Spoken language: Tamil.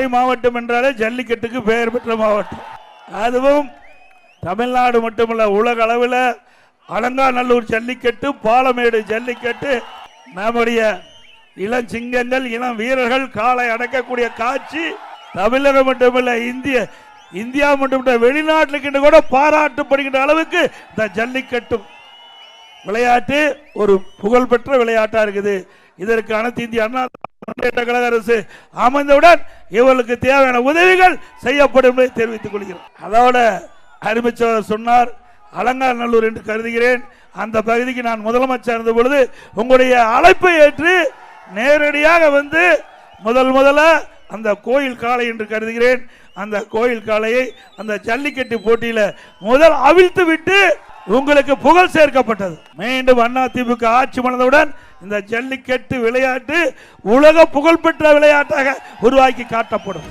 மதுரை மாவட்டம் என்றாலே ஜல்லிக்கட்டுக்கு பெயர் பெற்ற மாவட்டம். அதுவும் தமிழ்நாடு மட்டுமல்ல, உலக அளவில் அலங்காநல்லூர் ஜல்லிக்கட்டு, பாலமேடு ஜல்லிக்கட்டு, நம்முடைய இளஞ்சிங்கங்கள், இளம் வீரர்கள் காலை அடக்கக்கூடிய காட்சி தமிழகம் மட்டுமல்ல, இந்தியா மட்டுமல்ல, வெளிநாட்டில் கூட பாராட்டப்படுகின்ற அளவுக்கு இந்த ஜல்லிக்கட்டு விளையாட்டு ஒரு புகழ்பெற்ற விளையாட்டா இருக்குது. இதற்கு அனைத்து இந்திய அண்ணா முன்னேற்ற கழக அரசு அமைந்தவுடன் இவர்களுக்கு தேவையான உதவிகள் செய்யப்படும் என்பதை தெரிவித்துக் கொள்கிறோம். அதோட அறிவிச்சவர் சொன்னார், அலங்காநல்லூர் என்று கருதுகிறேன். அந்த பகுதிக்கு நான் முதலமைச்சர் இருந்த பொழுது உங்களுடைய அழைப்பை ஏற்று நேரடியாக வந்து முதல்ல அந்த கோயில் காளை என்று கருதுகிறேன், அந்த கோயில் காளையை அந்த ஜல்லிக்கட்டு போட்டியில் முதல் அவிழ்த்து விட்டு உங்களுக்கு புகழ் சேர்க்கப்பட்டது. மீண்டும் அதிமுக ஆட்சி மலர்ந்தவுடன் இந்த ஜல்லிக்கட்டு விளையாட்டு உலக புகழ்பெற்ற விளையாட்டாக உருவாக்கி காட்டப்படும்.